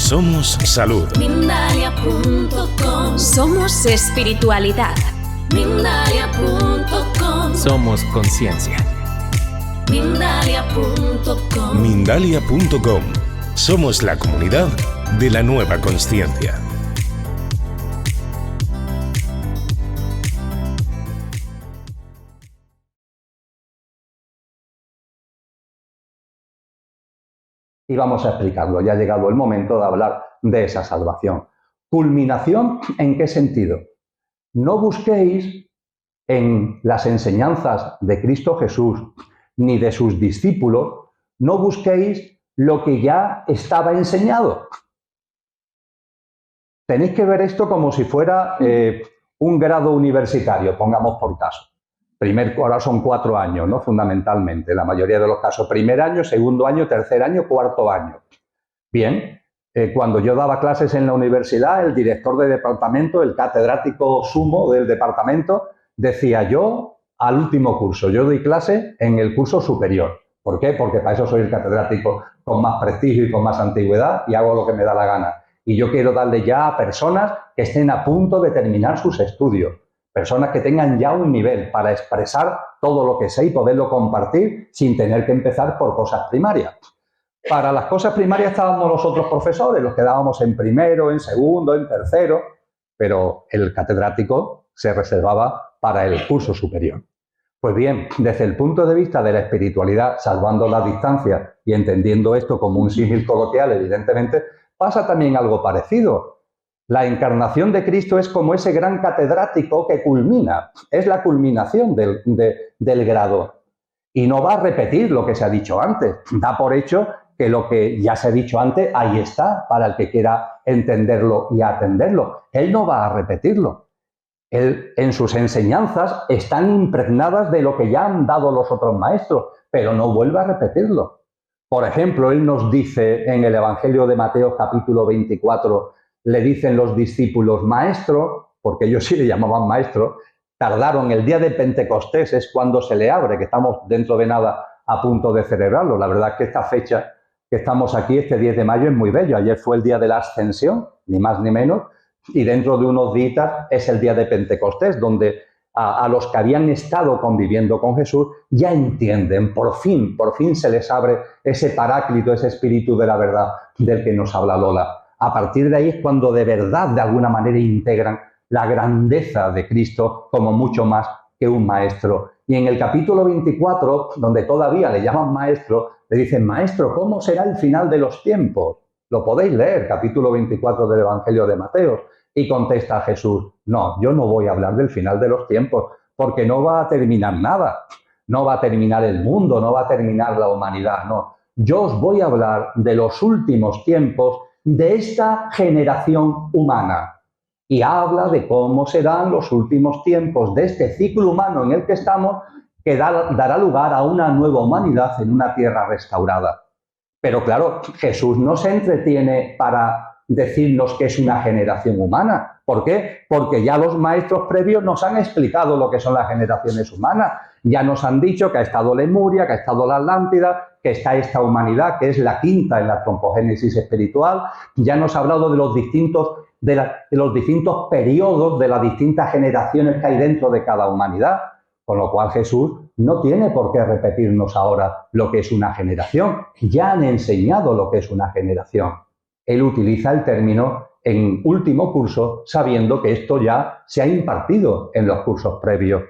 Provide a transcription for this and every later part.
Somos salud. Mindalia.com. Somos espiritualidad. Mindalia.com. Somos conciencia. Mindalia.com. Mindalia.com. Somos la comunidad de la nueva consciencia. Y vamos a explicarlo. Ya ha llegado el momento de hablar de esa salvación. ¿Culminación en qué sentido? No busquéis en las enseñanzas de Cristo Jesús ni de sus discípulos, no busquéis lo que ya estaba enseñado. Tenéis que ver esto como si fuera un grado universitario, pongamos por caso. Ahora son 4 años, ¿no? Fundamentalmente, la mayoría de los casos. Primer año, segundo año, tercer año, cuarto año. Bien, cuando yo daba clases en la universidad, el director de departamento, el catedrático sumo del departamento, decía: yo al último curso, yo doy clase en el curso superior. ¿Por qué? Porque para eso soy el catedrático con más prestigio y con más antigüedad y hago lo que me da la gana. Y yo quiero darle ya a personas que estén a punto de terminar sus estudios. Personas que tengan ya un nivel para expresar todo lo que sé y poderlo compartir sin tener que empezar por cosas primarias. Para las cosas primarias estábamos los otros profesores, los que dábamos en primero, en segundo, en tercero, pero el catedrático se reservaba para el curso superior. Pues bien, desde el punto de vista de la espiritualidad, salvando la distancia y entendiendo esto como un símil coloquial, evidentemente, pasa también algo parecido. La encarnación de Cristo es como ese gran catedrático que culmina, es la culminación del grado. Y no va a repetir lo que se ha dicho antes, da por hecho que lo que ya se ha dicho antes, ahí está, para el que quiera entenderlo y atenderlo. Él no va a repetirlo. Él, en sus enseñanzas están impregnadas de lo que ya han dado los otros maestros, pero no vuelve a repetirlo. Por ejemplo, él nos dice en el Evangelio de Mateo, capítulo 24, le dicen los discípulos: maestro, porque ellos sí le llamaban maestro, tardaron el día de Pentecostés, es cuando se le abre, que estamos dentro de nada a punto de celebrarlo. La verdad es que esta fecha que estamos aquí, este 10 de mayo, es muy bello. Ayer fue el día de la Ascensión, ni más ni menos, y dentro de unos días es el día de Pentecostés, donde a los que habían estado conviviendo con Jesús ya entienden, por fin se les abre ese paráclito, ese espíritu de la verdad del que nos habla Lola. A partir de ahí es cuando de verdad, de alguna manera, integran la grandeza de Cristo como mucho más que un maestro. Y en el capítulo 24, donde todavía le llaman maestro, le dicen: maestro, ¿cómo será el final de los tiempos? Lo podéis leer, capítulo 24 del Evangelio de Mateo. Y contesta Jesús: no, yo no voy a hablar del final de los tiempos, porque no va a terminar nada. No va a terminar el mundo, no va a terminar la humanidad, no. Yo os voy a hablar de los últimos tiempos de esta generación humana. Y habla de cómo serán los últimos tiempos de este ciclo humano en el que estamos, que dará lugar a una nueva humanidad en una tierra restaurada. Pero claro, Jesús no se entretiene para decirnos que es una generación humana. ¿Por qué? Porque ya los maestros previos nos han explicado lo que son las generaciones humanas. Ya nos han dicho que ha estado Lemuria, que ha estado la Atlántida, que está esta humanidad, que es la quinta en la trompogénesis espiritual. Ya nos ha hablado de los distintos periodos, de las distintas generaciones que hay dentro de cada humanidad. Con lo cual Jesús no tiene por qué repetirnos ahora lo que es una generación. Ya han enseñado lo que es una generación. Él utiliza el término en último curso, sabiendo que esto ya se ha impartido en los cursos previos.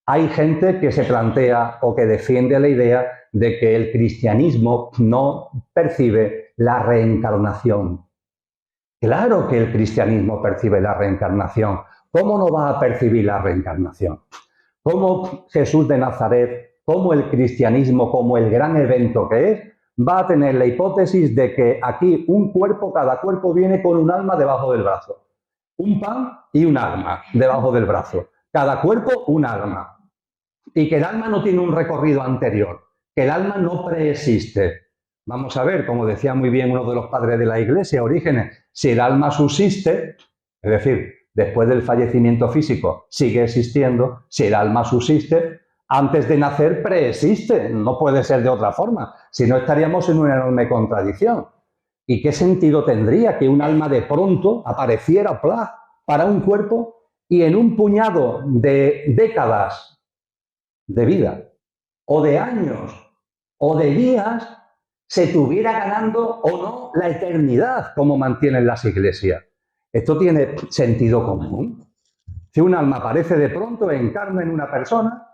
Hay gente que se plantea o que defiende la idea de que el cristianismo no percibe la reencarnación. Claro que el cristianismo percibe la reencarnación. ¿Cómo no va a percibir la reencarnación? ¿Cómo Jesús de Nazaret, cómo el cristianismo, como el gran evento que es, va a tener la hipótesis de que aquí cada cuerpo viene con un alma debajo del brazo? Un pan y un alma debajo del brazo. Cada cuerpo un alma. Y que el alma no tiene un recorrido anterior, que el alma no preexiste. Vamos a ver, como decía muy bien uno de los padres de la Iglesia, Orígenes, si el alma subsiste, es decir, después del fallecimiento físico sigue existiendo, si el alma subsiste, antes de nacer preexiste, no puede ser de otra forma, si no estaríamos en una enorme contradicción. ¿Y qué sentido tendría que un alma de pronto apareciera para un cuerpo y en un puñado de décadas de vida, o de años, o de días, se estuviera ganando o no la eternidad, como mantienen las iglesias? Esto tiene sentido común. Si un alma aparece de pronto, encarna en una persona,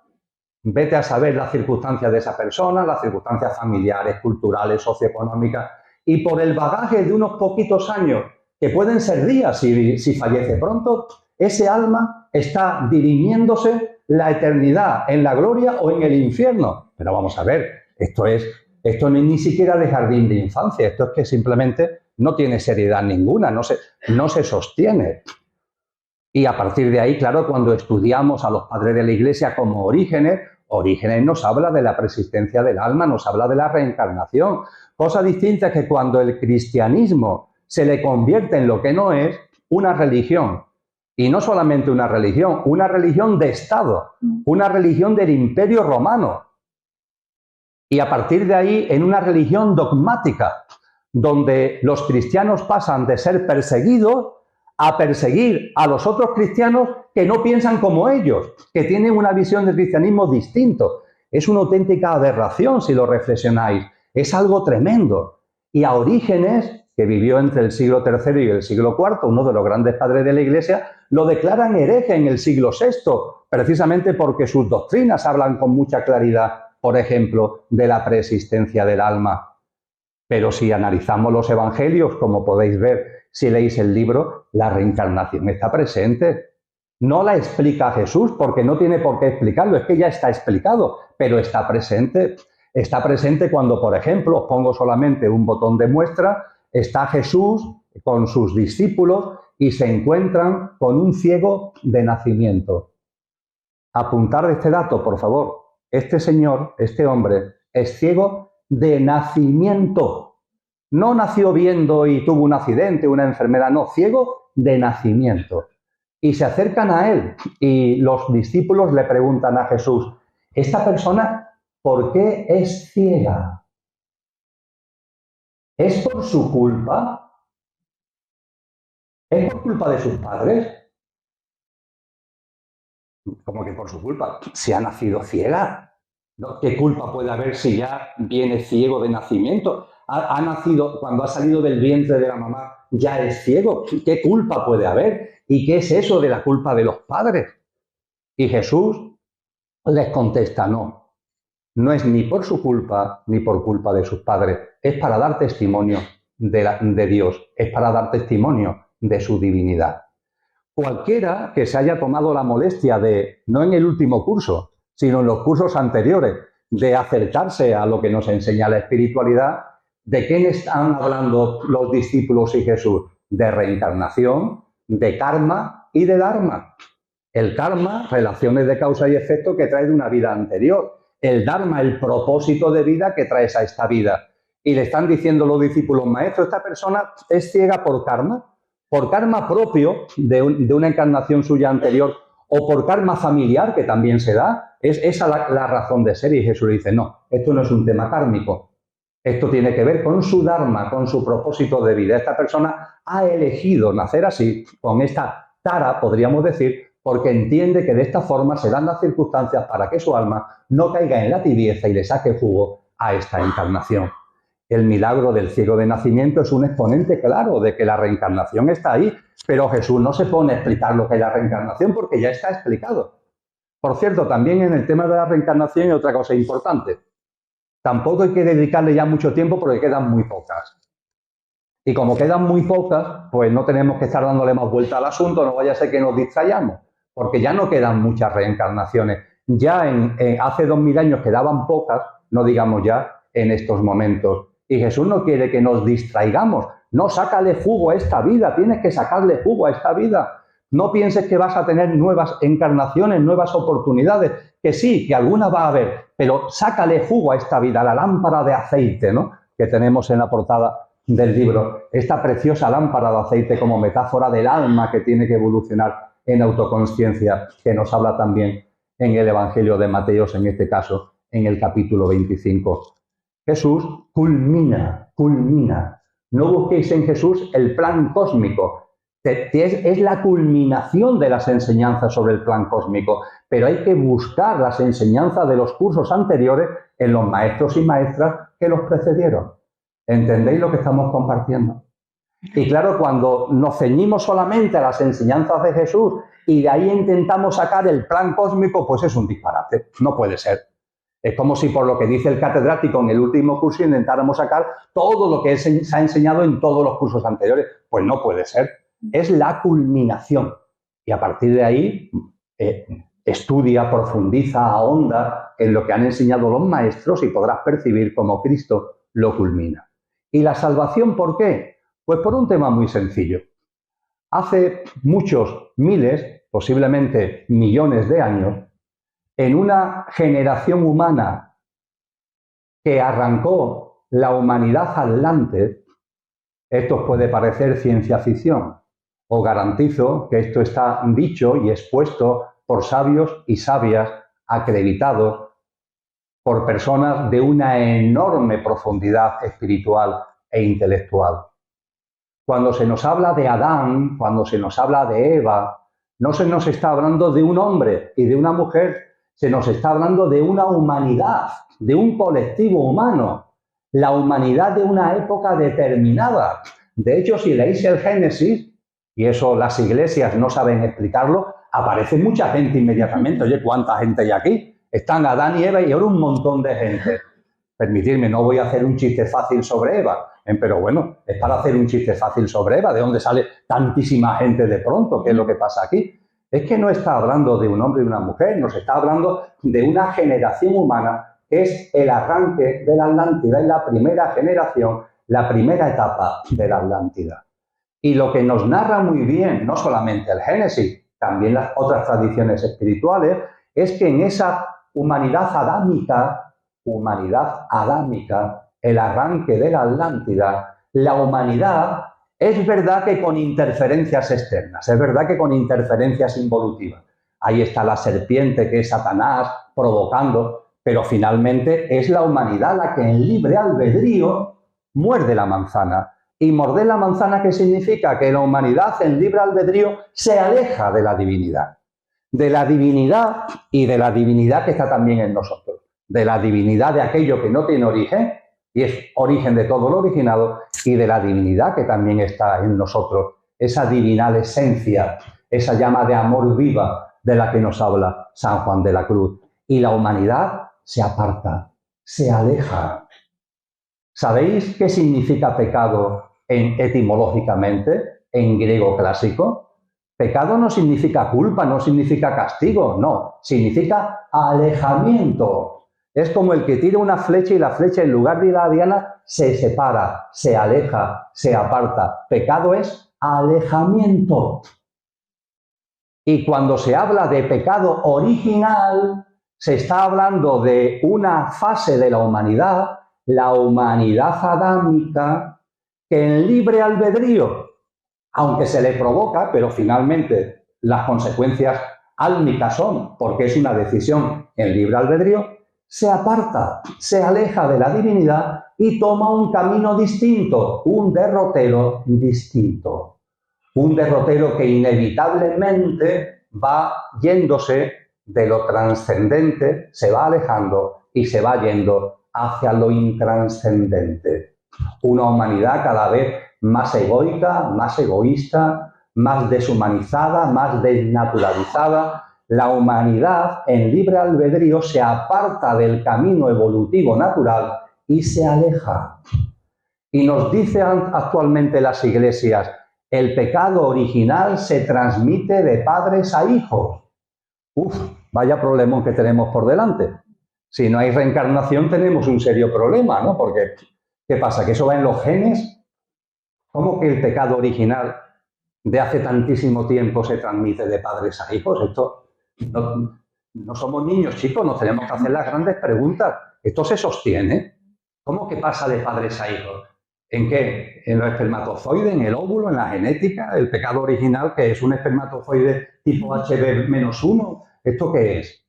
vete a saber las circunstancias de esa persona, las circunstancias familiares, culturales, socioeconómicas, y por el bagaje de unos poquitos años, que pueden ser días si fallece pronto, ese alma está dirimiéndose la eternidad en la gloria o en el infierno. Pero vamos a ver, esto no es ni siquiera de jardín de infancia, esto es que simplemente no tiene seriedad ninguna, no se sostiene. Y a partir de ahí, claro, cuando estudiamos a los padres de la Iglesia como Orígenes nos habla de la persistencia del alma, nos habla de la reencarnación. Cosa distinta es que cuando el cristianismo se le convierte en lo que no es, una religión, y no solamente una religión de Estado, una religión del Imperio Romano, y a partir de ahí en una religión dogmática, donde los cristianos pasan de ser perseguidos a perseguir a los otros cristianos que no piensan como ellos, que tienen una visión del cristianismo distinto. Es una auténtica aberración si lo reflexionáis. Es algo tremendo. Y a Orígenes, que vivió entre el siglo III y el siglo IV, uno de los grandes padres de la Iglesia, lo declaran hereje en el siglo VI, precisamente porque sus doctrinas hablan con mucha claridad, por ejemplo, de la preexistencia del alma. Pero si analizamos los evangelios, como podéis ver si leéis el libro, la reencarnación está presente. No la explica Jesús porque no tiene por qué explicarlo, es que ya está explicado, pero está presente. Está presente cuando, por ejemplo, os pongo solamente un botón de muestra, está Jesús con sus discípulos y se encuentran con un ciego de nacimiento. Apuntar este dato, por favor. Este señor, este hombre, es ciego de nacimiento. No nació viendo y tuvo un accidente, una enfermedad, no, ciego de nacimiento. Y se acercan a él y los discípulos le preguntan a Jesús, ¿esta persona por qué es ciega? ¿Es por su culpa? ¿Es por culpa de sus padres? ¿Cómo que por su culpa? Si ha nacido ciega. ¿No? ¿Qué culpa puede haber si ya viene ciego de nacimiento? Ha nacido, cuando ha salido del vientre de la mamá, ya es ciego. ¿Qué culpa puede haber? ¿Y qué es eso de la culpa de los padres? Y Jesús les contesta, no es ni por su culpa ni por culpa de sus padres. Es para dar testimonio de Dios, es para dar testimonio de su divinidad. Cualquiera que se haya tomado la molestia de, no en el último curso, sino en los cursos anteriores, de acercarse a lo que nos enseña la espiritualidad, ¿de qué están hablando los discípulos y Jesús? De reencarnación, de karma y de dharma. El karma, relaciones de causa y efecto que trae de una vida anterior. El dharma, el propósito de vida que traes a esta vida. Y le están diciendo los discípulos, maestro, esta persona es ciega por karma propio de una encarnación suya anterior, o por karma familiar, que también se da. Es esa la razón de ser. Y Jesús le dice, no, esto no es un tema kármico. Esto tiene que ver con su dharma, con su propósito de vida. Esta persona ha elegido nacer así, con esta tara, podríamos decir, porque entiende que de esta forma se dan las circunstancias para que su alma no caiga en la tibieza y le saque jugo a esta encarnación. El milagro del ciego de nacimiento es un exponente claro de que la reencarnación está ahí, pero Jesús no se pone a explicar lo que es la reencarnación porque ya está explicado. Por cierto, también en el tema de la reencarnación hay otra cosa importante. Tampoco hay que dedicarle ya mucho tiempo porque quedan muy pocas. Y como quedan muy pocas, pues no tenemos que estar dándole más vuelta al asunto, no vaya a ser que nos distrayamos, porque ya no quedan muchas reencarnaciones. Ya hace 2000 años quedaban pocas, no digamos ya en estos momentos. Y Jesús no quiere que nos distraigamos. No, sácale jugo a esta vida, tienes que sacarle jugo a esta vida. No pienses que vas a tener nuevas encarnaciones, nuevas oportunidades, que sí, que alguna va a haber, pero sácale jugo a esta vida, la lámpara de aceite, ¿no?, que tenemos en la portada del libro. Esta preciosa lámpara de aceite como metáfora del alma que tiene que evolucionar en autoconsciencia, que nos habla también en el Evangelio de Mateo, en este caso, en el capítulo 25. Jesús culmina No busquéis en Jesús el plan cósmico. Es la culminación de las enseñanzas sobre el plan cósmico, pero hay que buscar las enseñanzas de los cursos anteriores en los maestros y maestras que los precedieron. ¿Entendéis lo que estamos compartiendo? Y claro, cuando nos ceñimos solamente a las enseñanzas de Jesús y de ahí intentamos sacar el plan cósmico, pues es un disparate, no puede ser. Es como si por lo que dice el catedrático en el último curso intentáramos sacar todo lo que se ha enseñado en todos los cursos anteriores. Pues no puede ser. Es la culminación. Y a partir de ahí estudia, profundiza, ahonda en lo que han enseñado los maestros y podrás percibir cómo Cristo lo culmina. ¿Y la salvación por qué? Pues por un tema muy sencillo. Hace muchos miles, posiblemente millones de años, en una generación humana que arrancó la humanidad atlante, esto os puede parecer ciencia ficción. Os garantizo que esto está dicho y expuesto por sabios y sabias acreditados, por personas de una enorme profundidad espiritual e intelectual. Cuando se nos habla de Adán, cuando se nos habla de Eva, no se nos está hablando de un hombre y de una mujer, se nos está hablando de una humanidad, de un colectivo humano, la humanidad de una época determinada. De hecho, si leéis el Génesis, y eso las iglesias no saben explicarlo, aparece mucha gente inmediatamente. Oye, ¿cuánta gente hay aquí? Están Adán y Eva y ahora un montón de gente. Permitidme, no voy a hacer un chiste fácil sobre Eva, pero bueno, es para hacer un chiste fácil sobre Eva. ¿De dónde sale tantísima gente de pronto? ¿Qué es lo que pasa aquí? Es que no está hablando de un hombre y una mujer, nos está hablando de una generación humana que es el arranque de la Atlántida, es la primera generación, la primera etapa de la Atlántida. Y lo que nos narra muy bien, no solamente el Génesis, también las otras tradiciones espirituales, es que en esa humanidad adámica, el arranque de la Atlántida, la humanidad es verdad que con interferencias externas, es verdad que con interferencias involutivas. Ahí está la serpiente que es Satanás provocando, pero finalmente es la humanidad la que en libre albedrío muerde la manzana. Y morder la manzana, ¿qué significa? Que la humanidad en libre albedrío se aleja de la divinidad. De la divinidad y de la divinidad que está también en nosotros. De la divinidad de aquello que no tiene origen, y es origen de todo lo originado, y de la divinidad que también está en nosotros. Esa divinal esencia, esa llama de amor viva de la que nos habla San Juan de la Cruz. Y la humanidad se aparta, se aleja. ¿Sabéis qué significa pecado etimológicamente en griego clásico? Pecado no significa culpa, no significa castigo, no, significa alejamiento. Es como el que tira una flecha y la flecha en lugar de ir a la diana se separa, se aleja, se aparta. Pecado es alejamiento. Y cuando se habla de pecado original, se está hablando de una fase de la humanidad, la humanidad adámica, que en libre albedrío, aunque se le provoca, pero finalmente las consecuencias álmicas son, porque es una decisión en libre albedrío, se aparta, se aleja de la divinidad y toma un camino distinto, un derrotero distinto. Un derrotero que inevitablemente va yéndose de lo trascendente, se va alejando y se va yendo hacia lo intranscendente. Una humanidad cada vez más egoica, más egoísta, más deshumanizada, más desnaturalizada. La humanidad en libre albedrío se aparta del camino evolutivo natural y se aleja. Y nos dicen actualmente las iglesias, el pecado original se transmite de padres a hijos. Vaya problemón que tenemos por delante. Si no hay reencarnación tenemos un serio problema, ¿no? Porque, ¿qué pasa? ¿Que eso va en los genes? ¿Cómo que el pecado original de hace tantísimo tiempo se transmite de padres a hijos? Esto no somos niños, chicos, nos tenemos que hacer las grandes preguntas. ¿Esto se sostiene? ¿Cómo que pasa de padres a hijos? ¿En qué? ¿En los espermatozoides, en el óvulo, en la genética? ¿El pecado original, que es un espermatozoide tipo HB-1? ¿Esto qué es?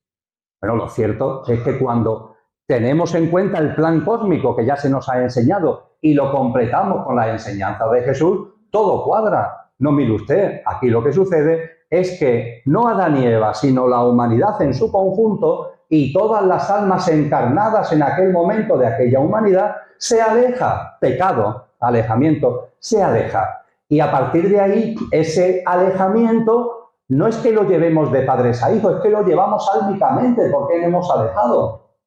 Bueno, lo cierto es que cuando tenemos en cuenta el plan cósmico que ya se nos ha enseñado y lo completamos con la enseñanza de Jesús, todo cuadra. No mire usted, aquí lo que sucede es que no Adán y Eva, sino la humanidad en su conjunto y todas las almas encarnadas en aquel momento de aquella humanidad se aleja, pecado, alejamiento, se aleja. Y a partir de ahí, ese alejamiento no es que lo llevemos de padres a hijos, es que lo llevamos álmicamente porque nos hemos alejado.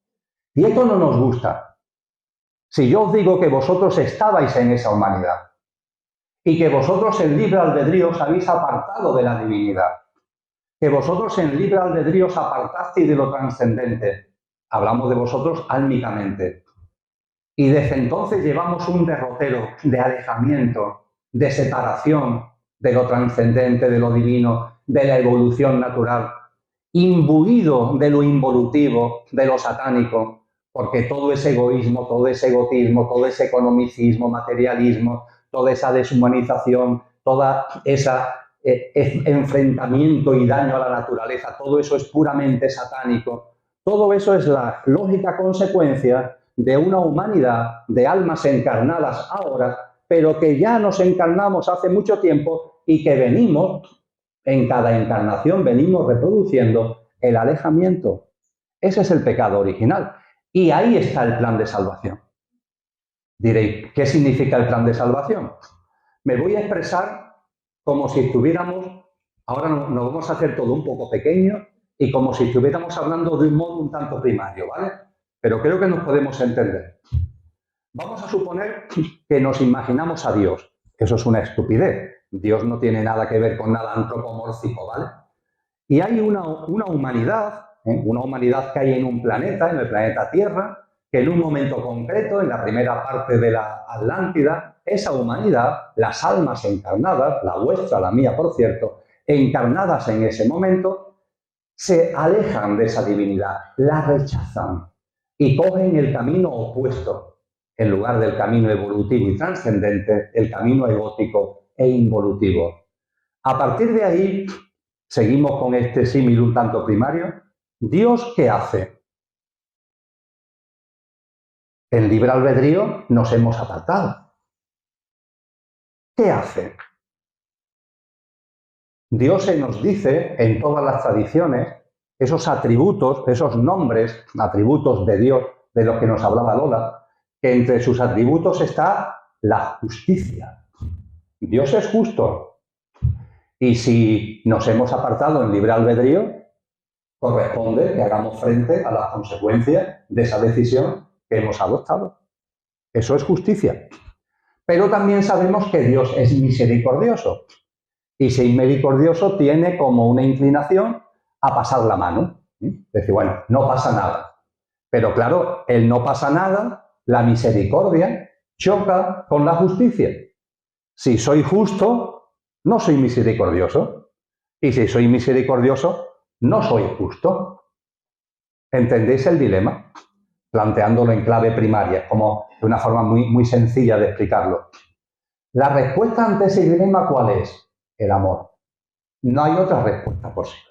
Y esto no nos gusta. Si yo os digo que vosotros estabais en esa humanidad y que vosotros en libre albedrío os habéis apartado de la divinidad, que vosotros en libre albedrío os apartasteis de lo trascendente, hablamos de vosotros álmicamente. Y desde entonces llevamos un derrotero de alejamiento, de separación de lo trascendente, de lo divino, de la evolución natural, imbuido de lo involutivo, de lo satánico, porque todo ese egoísmo, todo ese egotismo, todo ese economicismo, materialismo, toda esa deshumanización, toda esa enfrentamiento y daño a la naturaleza, todo eso es puramente satánico. Todo eso es la lógica consecuencia de una humanidad de almas encarnadas ahora, pero que ya nos encarnamos hace mucho tiempo y que venimos, en cada encarnación, venimos reproduciendo el alejamiento. Ese es el pecado original. Y ahí está el plan de salvación. Diréis, ¿qué significa el plan de salvación? Me voy a expresar como si estuviéramos, ahora nos vamos a hacer todo un poco pequeño y como si estuviéramos hablando de un modo un tanto primario, ¿vale? Pero creo que nos podemos entender. Vamos a suponer que nos imaginamos a Dios. Eso es una estupidez. Dios no tiene nada que ver con nada antropomórfico, ¿vale? Y hay una humanidad, una humanidad que hay en un planeta, en el planeta Tierra, que en un momento concreto, en la primera parte de la Atlántida, esa humanidad, las almas encarnadas, la vuestra, la mía, por cierto, encarnadas en ese momento, se alejan de esa divinidad, la rechazan y cogen el camino opuesto, en lugar del camino evolutivo y trascendente, el camino egótico e involutivo. A partir de ahí, seguimos con este símil un tanto primario. ¿Dios qué hace? En libre albedrío nos hemos apartado. ¿Qué hace? Dios se nos dice en todas las tradiciones esos atributos, esos nombres, atributos de Dios, de los que nos hablaba Lola, que entre sus atributos está la justicia. Dios es justo. Y si nos hemos apartado en libre albedrío, corresponde que hagamos frente a las consecuencias de esa decisión que hemos adoptado. Eso es justicia. Pero también sabemos que Dios es misericordioso. Y si es misericordioso, tiene como una inclinación a pasar la mano. Es decir, bueno, no pasa nada. Pero claro, el no pasa nada, la misericordia, choca con la justicia. Si soy justo, no soy misericordioso. Y si soy misericordioso, no soy justo. ¿Entendéis el dilema? Planteándolo en clave primaria, como de una forma muy sencilla de explicarlo. La respuesta ante ese dilema, ¿cuál es? El amor. No hay otra respuesta posible.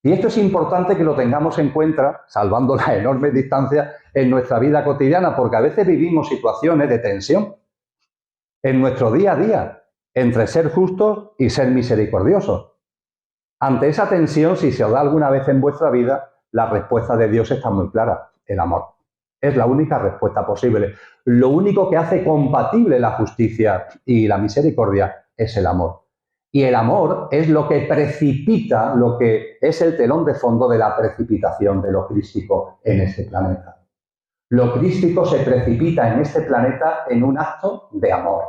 Y esto es importante que lo tengamos en cuenta, salvando la enorme distancia en nuestra vida cotidiana, porque a veces vivimos situaciones de tensión en nuestro día a día, entre ser justos y ser misericordiosos. Ante esa tensión, si se os da alguna vez en vuestra vida, la respuesta de Dios está muy clara, el amor. Es la única respuesta posible. Lo único que hace compatible la justicia y la misericordia es el amor. Y el amor es lo que precipita, lo que es el telón de fondo de la precipitación de lo crístico en este planeta. Lo crístico se precipita en este planeta en un acto de amor.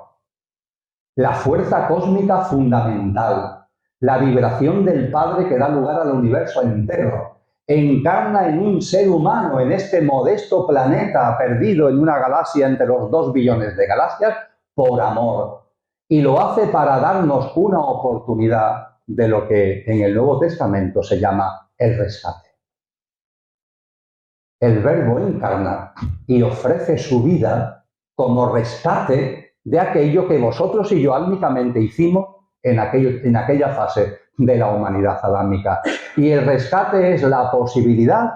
La fuerza cósmica fundamental, la vibración del Padre que da lugar al universo entero, encarna en un ser humano, en este modesto planeta perdido en una galaxia entre los 2 billones de galaxias, por amor. Y lo hace para darnos una oportunidad de lo que en el Nuevo Testamento se llama el rescate. El Verbo encarna y ofrece su vida como rescate de aquello que vosotros y yo álmicamente hicimos en aquella fase de la humanidad adámica. Y el rescate es la posibilidad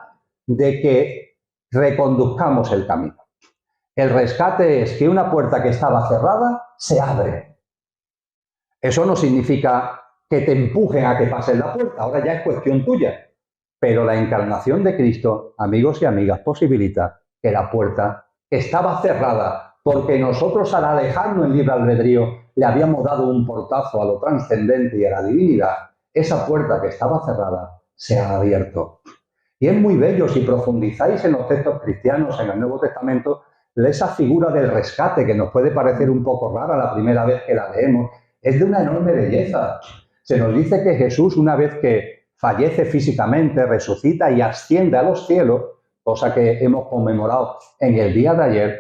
de que reconduzcamos el camino. El rescate es que una puerta que estaba cerrada se abre. Eso no significa que te empujen a que pases la puerta, ahora ya es cuestión tuya. Pero la encarnación de Cristo, amigos y amigas, posibilita que la puerta que estaba cerrada, porque nosotros al alejarnos en libre albedrío le habíamos dado un portazo a lo trascendente y a la divinidad, esa puerta que estaba cerrada se ha abierto. Y es muy bello si profundizáis en los textos cristianos, en el Nuevo Testamento, esa figura del rescate, que nos puede parecer un poco rara la primera vez que la leemos, es de una enorme belleza. Se nos dice que Jesús, una vez que fallece físicamente, resucita y asciende a los cielos, cosa que hemos conmemorado en el día de ayer,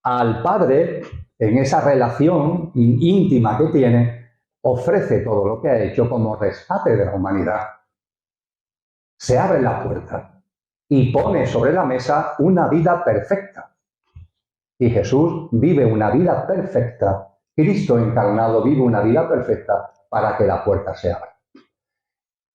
al Padre, en esa relación íntima que tiene, ofrece todo lo que ha hecho como rescate de la humanidad. Se abre la puerta y pone sobre la mesa una vida perfecta. Y Jesús vive una vida perfecta. Cristo encarnado vive una vida perfecta para que la puerta se abra.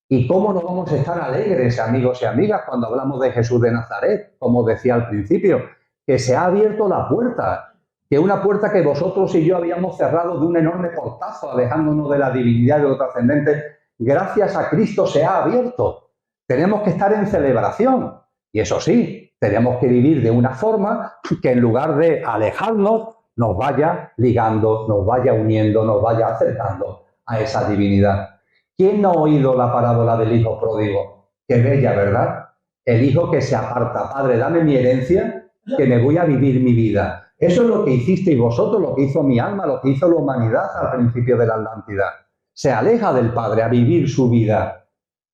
¿Y cómo no vamos a estar alegres, amigos y amigas, cuando hablamos de Jesús de Nazaret? Como decía al principio, que se ha abierto la puerta, que una puerta que vosotros y yo habíamos cerrado de un enorme portazo, alejándonos de la divinidad y de lo trascendente, gracias a Cristo se ha abierto. Tenemos que estar en celebración. Y eso sí, tenemos que vivir de una forma que en lugar de alejarnos, nos vaya ligando, nos vaya uniendo, nos vaya acercando a esa divinidad. ¿Quién no ha oído la parábola del hijo pródigo? Qué bella, ¿verdad? El hijo que se aparta. Padre, dame mi herencia, que me voy a vivir mi vida. Eso es lo que hicisteis vosotros, lo que hizo mi alma, lo que hizo la humanidad al principio de la Atlántida. Se aleja del Padre a vivir su vida.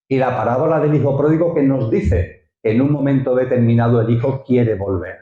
Y la parábola del hijo pródigo que nos dice que en un momento determinado el hijo quiere volver.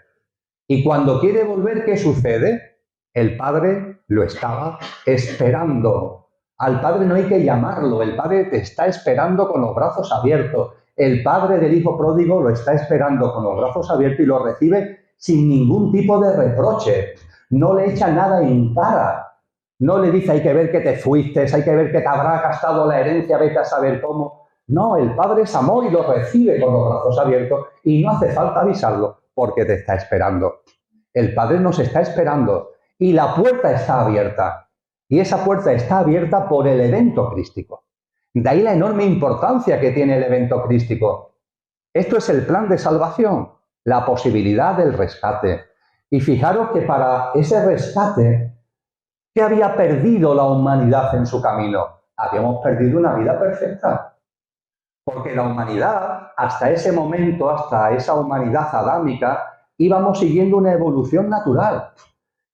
Y cuando quiere volver, ¿qué sucede? El Padre lo estaba esperando. Al Padre no hay que llamarlo, el Padre te está esperando con los brazos abiertos. El Padre del hijo pródigo lo está esperando con los brazos abiertos y lo recibe sin ningún tipo de reproche. No le echa nada en cara. No le dice, hay que ver que te fuiste, hay que ver que te habrá gastado la herencia, vete a saber cómo. No, el Padre es amor y lo recibe con los brazos abiertos y no hace falta avisarlo porque te está esperando. El Padre nos está esperando y la puerta está abierta. Y esa puerta está abierta por el evento crístico. De ahí la enorme importancia que tiene el evento crístico. Esto es el plan de salvación, la posibilidad del rescate. Y fijaros que para ese rescate, ¿qué había perdido la humanidad en su camino? Habíamos perdido una vida perfecta. Porque la humanidad, hasta ese momento, hasta esa humanidad adámica, íbamos siguiendo una evolución natural,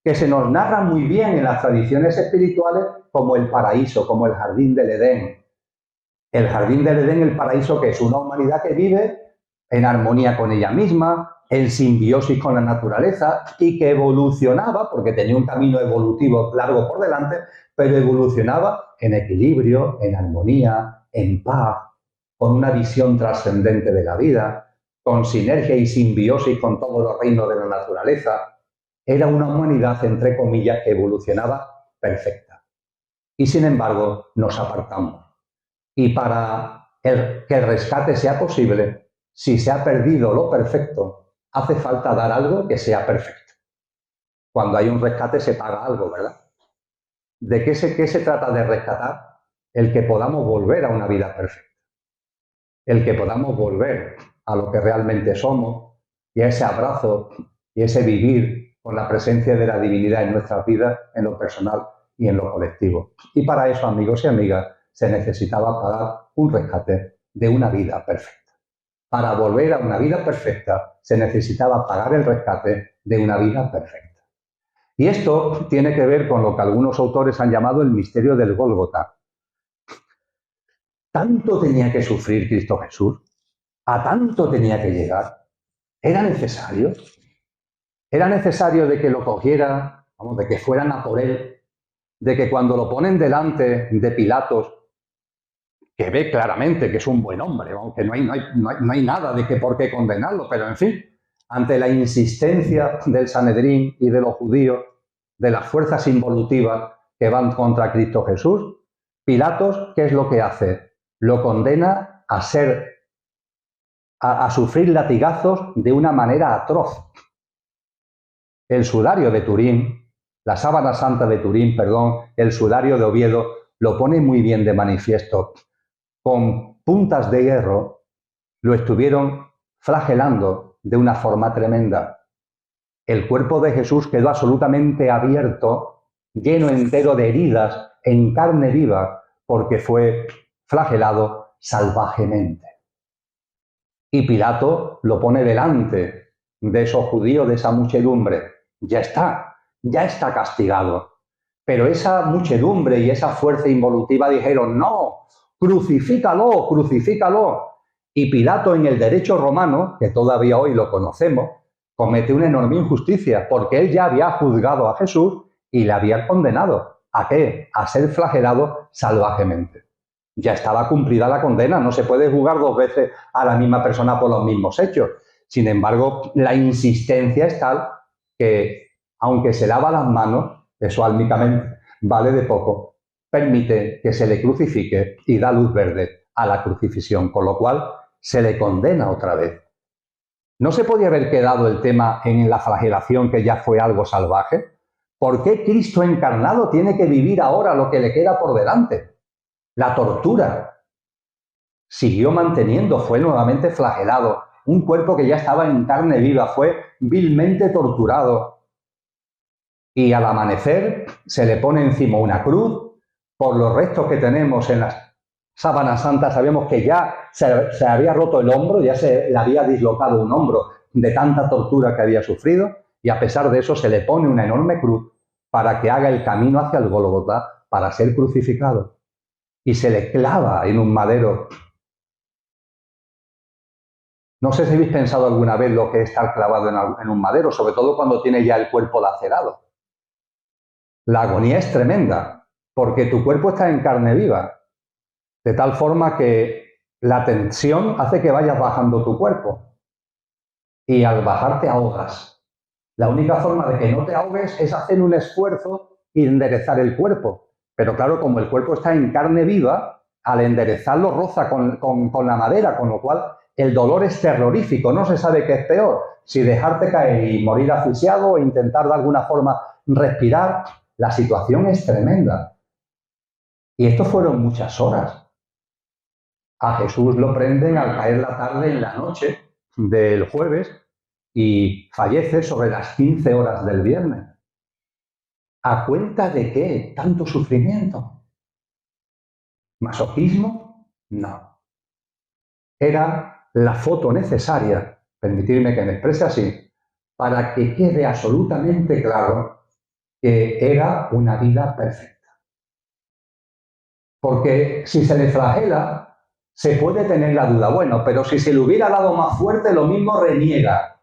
que se nos narra muy bien en las tradiciones espirituales como el paraíso, como el jardín del Edén. El jardín del Edén, el paraíso, que es una humanidad que vive en armonía con ella misma, en simbiosis con la naturaleza y que evolucionaba, porque tenía un camino evolutivo largo por delante, pero evolucionaba en equilibrio, en armonía, en paz, con una visión trascendente de la vida, con sinergia y simbiosis con todos los reinos de la naturaleza. Era una humanidad, entre comillas, que evolucionaba perfecta. Y sin embargo, nos apartamos. Y para que el rescate sea posible, si se ha perdido lo perfecto, hace falta dar algo que sea perfecto. Cuando hay un rescate se paga algo, ¿verdad? ¿De qué se trata de rescatar? El que podamos volver a una vida perfecta. El que podamos volver a lo que realmente somos y a ese abrazo y ese vivir con la presencia de la divinidad en nuestras vidas, en lo personal y en lo colectivo. Y para eso, amigos y amigas, se necesitaba pagar un rescate de una vida perfecta. Para volver a una vida perfecta, se necesitaba pagar el rescate de una vida perfecta. Y esto tiene que ver con lo que algunos autores han llamado el misterio del Gólgota. ¿Tanto tenía que sufrir Cristo Jesús? ¿A tanto tenía que llegar? ¿Era necesario? Era necesario de que lo cogiera, de que fueran a por él, de que cuando lo ponen delante de Pilatos, que ve claramente que es un buen hombre, aunque no hay nada de que por qué condenarlo, pero en fin, ante la insistencia del Sanedrín y de los judíos, de las fuerzas involutivas que van contra Cristo Jesús, Pilatos, ¿qué es lo que hace? Lo condena a ser a sufrir latigazos de una manera atroz. El sudario de Turín, la sábana santa de Turín, perdón, el sudario de Oviedo, lo pone muy bien de manifiesto. Con puntas de hierro lo estuvieron flagelando de una forma tremenda. El cuerpo de Jesús quedó absolutamente abierto, lleno entero de heridas, en carne viva, porque fue flagelado salvajemente. Y Pilato lo pone delante de esos judíos, de esa muchedumbre. Ya está castigado. Pero esa muchedumbre y esa fuerza involutiva dijeron, no, crucifícalo, crucifícalo. Y Pilato, en el derecho romano, que todavía hoy lo conocemos, comete una enorme injusticia, porque él ya había juzgado a Jesús y le había condenado. ¿A qué? A ser flagelado salvajemente. Ya estaba cumplida la condena, no se puede juzgar dos veces a la misma persona por los mismos hechos. Sin embargo, la insistencia es tal que, aunque se lava las manos, eso álmicamente vale de poco, permite que se le crucifique y da luz verde a la crucifixión, con lo cual se le condena otra vez. ¿No se podía haber quedado el tema en la flagelación, que ya fue algo salvaje? ¿Por qué Cristo encarnado tiene que vivir ahora lo que le queda por delante? La tortura. Siguió manteniendo, fue nuevamente flagelado. Un cuerpo que ya estaba en carne viva, fue vilmente torturado. Y al amanecer se le pone encima una cruz. Por los restos que tenemos en las sábanas santas sabemos que ya se había roto el hombro, ya se le había dislocado un hombro de tanta tortura que había sufrido, y a pesar de eso se le pone una enorme cruz para que haga el camino hacia el Gólgota para ser crucificado. Y se le clava en un madero. No sé si habéis pensado alguna vez lo que es estar clavado en un madero, sobre todo cuando tiene ya el cuerpo lacerado. La agonía es tremenda, porque tu cuerpo está en carne viva, de tal forma que la tensión hace que vayas bajando tu cuerpo. Y al bajar te ahogas. La única forma de que no te ahogues es hacer un esfuerzo y enderezar el cuerpo. Pero claro, como el cuerpo está en carne viva, al enderezarlo roza con la madera, con lo cual el dolor es terrorífico. No se sabe qué es peor, si dejarte caer y morir asfixiado o intentar de alguna forma respirar. La situación es tremenda. Y esto fueron muchas horas. A Jesús lo prenden al caer la tarde en la noche del jueves y fallece sobre las 15 horas del viernes. ¿A cuenta de qué tanto sufrimiento? ¿Masoquismo? No. Era la foto necesaria, permitidme que me exprese así, para que quede absolutamente claro que era una vida perfecta. Porque si se le flagela, se puede tener la duda, bueno, pero si se le hubiera dado más fuerte, lo mismo reniega.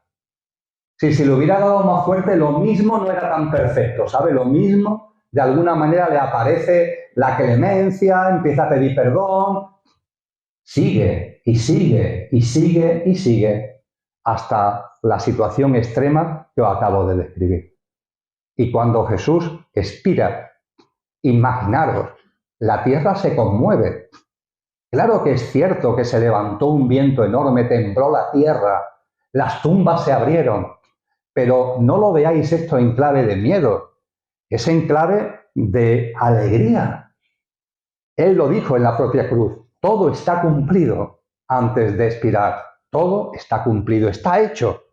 Si se le hubiera dado más fuerte, lo mismo no era tan perfecto, ¿sabe? Lo mismo, de alguna manera le aparece la clemencia, empieza a pedir perdón, sigue y sigue y sigue y sigue hasta la situación extrema que os acabo de describir. Y cuando Jesús expira, imaginaros, la tierra se conmueve. Claro que es cierto que se levantó un viento enorme, tembló la tierra, las tumbas se abrieron, pero no lo veáis esto en clave de miedo, es en clave de alegría. Él lo dijo en la propia cruz, todo está cumplido antes de expirar, todo está cumplido, está hecho.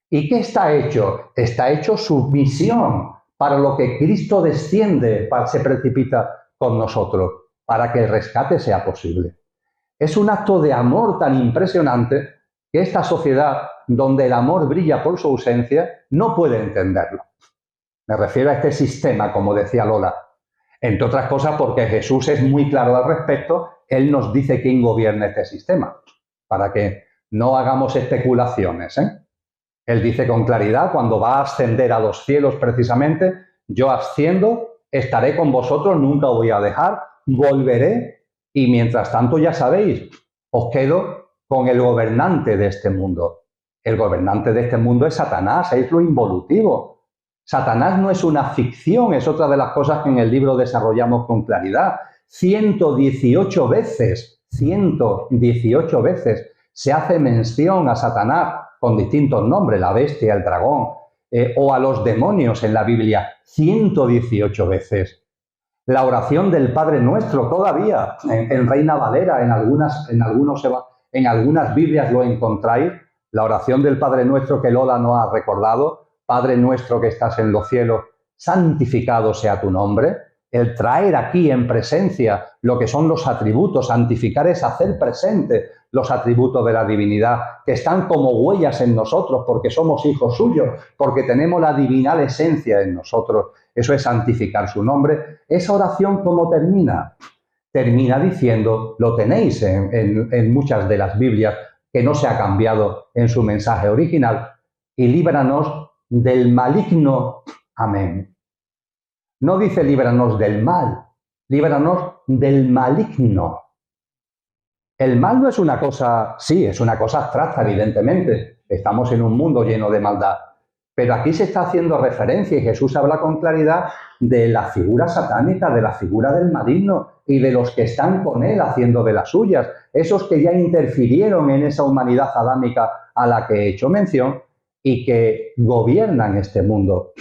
¿Y qué está hecho? Está hecho su misión, para lo que Cristo desciende, se precipita con nosotros, para que el rescate sea posible. Es un acto de amor tan impresionante que esta sociedad, donde el amor brilla por su ausencia, no puede entenderlo. Me refiero a este sistema, como decía Lola. Entre otras cosas porque Jesús es muy claro al respecto, Él nos dice quién gobierna este sistema, para que no hagamos especulaciones, ¿eh? Él dice con claridad, cuando va a ascender a los cielos precisamente, yo asciendo, estaré con vosotros, nunca os voy a dejar, volveré. Y mientras tanto, ya sabéis, os quedo con el gobernante de este mundo. El gobernante de este mundo es Satanás, es lo involutivo. Satanás no es una ficción, es otra de las cosas que en el libro desarrollamos con claridad. 118 veces se hace mención a Satanás con distintos nombres, la bestia, el dragón, o a los demonios en la Biblia 118 veces. La oración del Padre Nuestro todavía en Reina Valera, en algunas Biblias lo encontráis. La oración del Padre Nuestro que Lola nos ha recordado. Padre Nuestro que estás en los cielos, santificado sea tu nombre. El traer aquí en presencia lo que son los atributos, santificar es hacer presente los atributos de la divinidad, que están como huellas en nosotros porque somos hijos suyos, porque tenemos la divinal esencia en nosotros. Eso es santificar su nombre. Esa oración, ¿cómo termina? Termina diciendo, lo tenéis en muchas de las Biblias, que no se ha cambiado en su mensaje original, y líbranos del maligno. Amén. No dice líbranos del mal, líbranos del maligno. El mal no es una cosa, sí, es una cosa abstracta, evidentemente. Estamos en un mundo lleno de maldad. Pero aquí se está haciendo referencia y Jesús habla con claridad de la figura satánica, de la figura del maligno y de los que están con él haciendo de las suyas. Esos que ya interfirieron en esa humanidad adámica a la que he hecho mención y que gobiernan este mundo.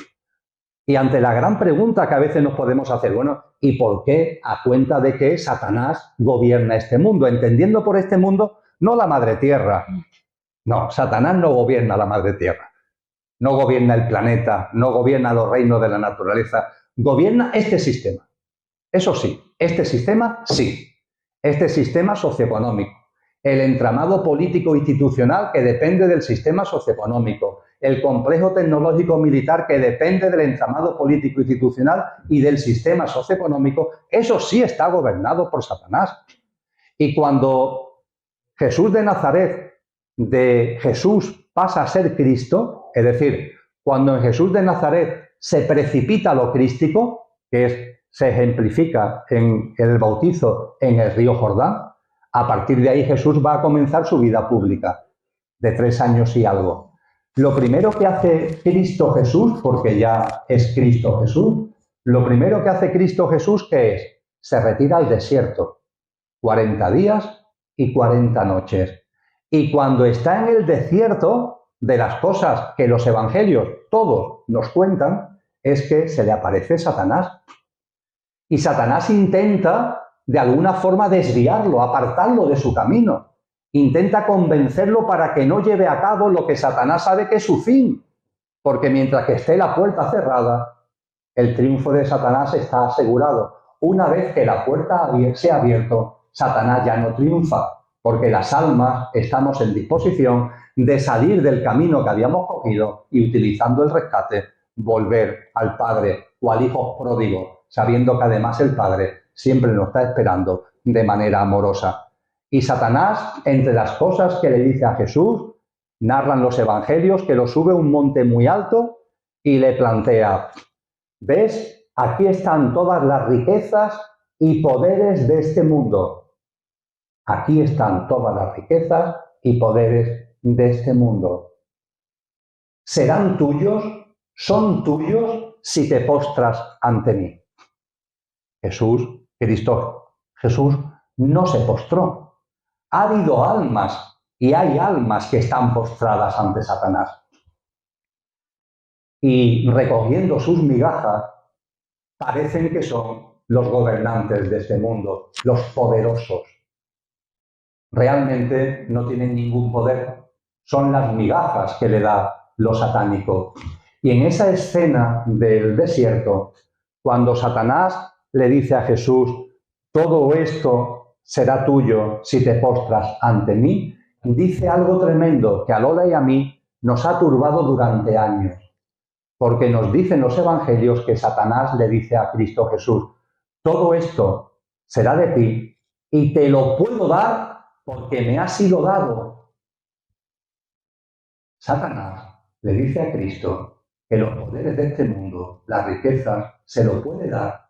Y ante la gran pregunta que a veces nos podemos hacer, bueno, ¿y por qué a cuenta de que Satanás gobierna este mundo? Entendiendo por este mundo no la madre tierra. No, Satanás no gobierna la madre tierra. No gobierna el planeta, no gobierna los reinos de la naturaleza. Gobierna este sistema. Eso sí, este sistema sí. Este sistema socioeconómico. El entramado político institucional que depende del sistema socioeconómico, el complejo tecnológico militar que depende del entramado político institucional y del sistema socioeconómico, eso sí está gobernado por Satanás. Y cuando Jesús de Nazaret, de Jesús pasa a ser Cristo, es decir, cuando en Jesús de Nazaret se precipita lo crístico, se ejemplifica en el bautizo en el río Jordán, a partir de ahí Jesús va a comenzar su vida pública, de 3 años y algo. Lo primero que hace Cristo Jesús, porque ya es Cristo Jesús, lo primero que hace Cristo Jesús, ¿qué es? Se retira al desierto, 40 días y 40 noches. Y cuando está en el desierto, de las cosas que los evangelios todos nos cuentan, es que se le aparece Satanás. Y Satanás intenta de alguna forma desviarlo, apartarlo de su camino. Intenta convencerlo para que no lleve a cabo lo que Satanás sabe que es su fin. Porque mientras que esté la puerta cerrada, el triunfo de Satanás está asegurado. Una vez que la puerta se ha abierto, Satanás ya no triunfa, porque las almas estamos en disposición de salir del camino que habíamos cogido y, utilizando el rescate, volver al Padre o al Hijo pródigo, sabiendo que además el Padre siempre nos está esperando de manera amorosa. Y Satanás, entre las cosas que le dice a Jesús, narran los evangelios que lo sube a un monte muy alto y le plantea, ¿ves? Aquí están todas las riquezas y poderes de este mundo. Aquí están todas las riquezas y poderes de este mundo. Serán tuyos, son tuyos si te postras ante mí. Jesús no se postró. Ha habido almas y hay almas que están postradas ante Satanás. Y recogiendo sus migajas, parecen que son los gobernantes de este mundo, los poderosos. Realmente no tienen ningún poder. Son las migajas que le da lo satánico. Y en esa escena del desierto, cuando Satanás le dice a Jesús, todo esto será tuyo si te postras ante mí, dice algo tremendo que a Lola y a mí nos ha turbado durante años. Porque nos dicen los evangelios que Satanás le dice a Cristo Jesús, todo esto será de ti y te lo puedo dar porque me ha sido dado. Satanás le dice a Cristo que los poderes de este mundo, las riquezas, se lo puede dar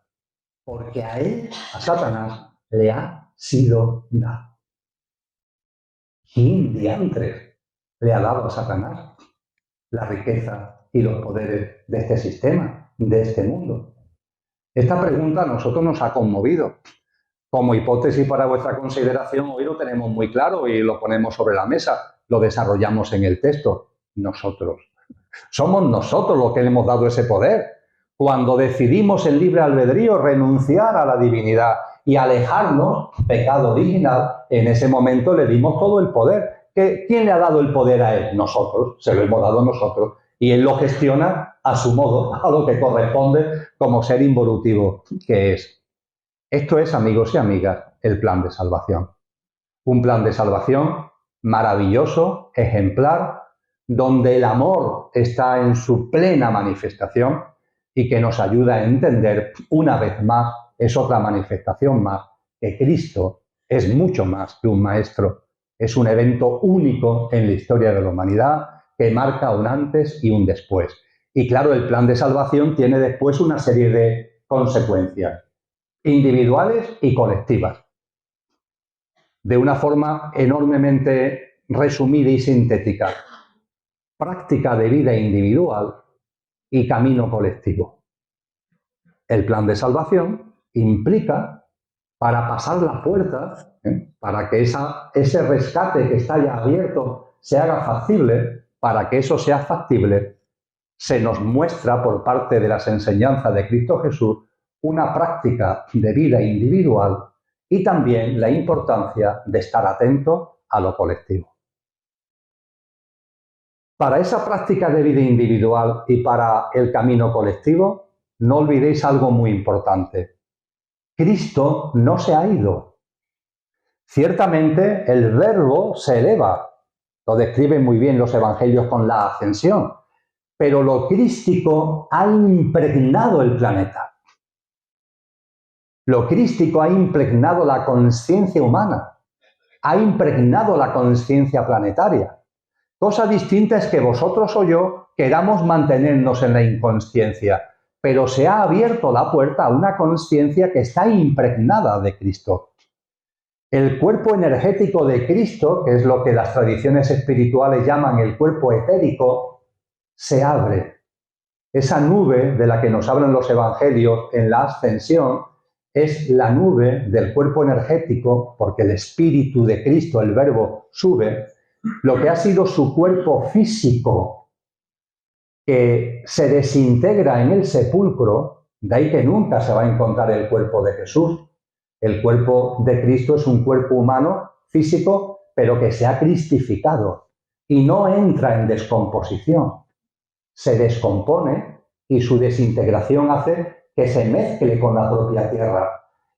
porque a él, a Satanás, le ha sido dado. ¿Quién diantres le ha dado a Satanás la riqueza y los poderes de este sistema, de este mundo? Esta pregunta a nosotros nos ha conmovido, Como hipótesis para vuestra consideración, hoy lo tenemos muy claro y lo ponemos sobre la mesa, lo desarrollamos en el texto. Nosotros. Somos nosotros los que le hemos dado ese poder. Cuando decidimos en libre albedrío renunciar a la divinidad y alejarnos, pecado original, en ese momento le dimos todo el poder. ¿Quién le ha dado el poder a él? Nosotros, se lo hemos dado nosotros. Y él lo gestiona a su modo, a lo que corresponde como ser involutivo que es. Esto es, amigos y amigas, el plan de salvación. Un plan de salvación maravilloso, ejemplar, donde el amor está en su plena manifestación y que nos ayuda a entender, una vez más, es otra manifestación más, que Cristo es mucho más que un maestro. Es un evento único en la historia de la humanidad que marca un antes y un después. Y claro, el plan de salvación tiene después una serie de consecuencias individuales y colectivas. De una forma enormemente resumida y sintética. Práctica de vida individual y camino colectivo. El plan de salvación implica, para pasar la puerta, para que ese rescate que está ya abierto se haga factible, para que eso sea factible, se nos muestra por parte de las enseñanzas de Cristo Jesús una práctica de vida individual y también la importancia de estar atento a lo colectivo. Para esa práctica de vida individual y para el camino colectivo, no olvidéis algo muy importante. Cristo no se ha ido. Ciertamente el Verbo se eleva, lo describen muy bien los evangelios con la ascensión, pero lo crístico ha impregnado el planeta. Lo crístico ha impregnado la conciencia humana, ha impregnado la conciencia planetaria. Cosa distinta es que vosotros o yo queramos mantenernos en la inconsciencia, pero se ha abierto la puerta a una conciencia que está impregnada de Cristo. El cuerpo energético de Cristo, que es lo que las tradiciones espirituales llaman el cuerpo etérico, se abre. Esa nube de la que nos hablan los evangelios en la ascensión es la nube del cuerpo energético, porque el Espíritu de Cristo, el Verbo, sube, lo que ha sido su cuerpo físico, que se desintegra en el sepulcro, de ahí que nunca se va a encontrar el cuerpo de Jesús. El cuerpo de Cristo es un cuerpo humano, físico, pero que se ha cristificado y no entra en descomposición. Se descompone y su desintegración hace que se mezcle con la propia tierra.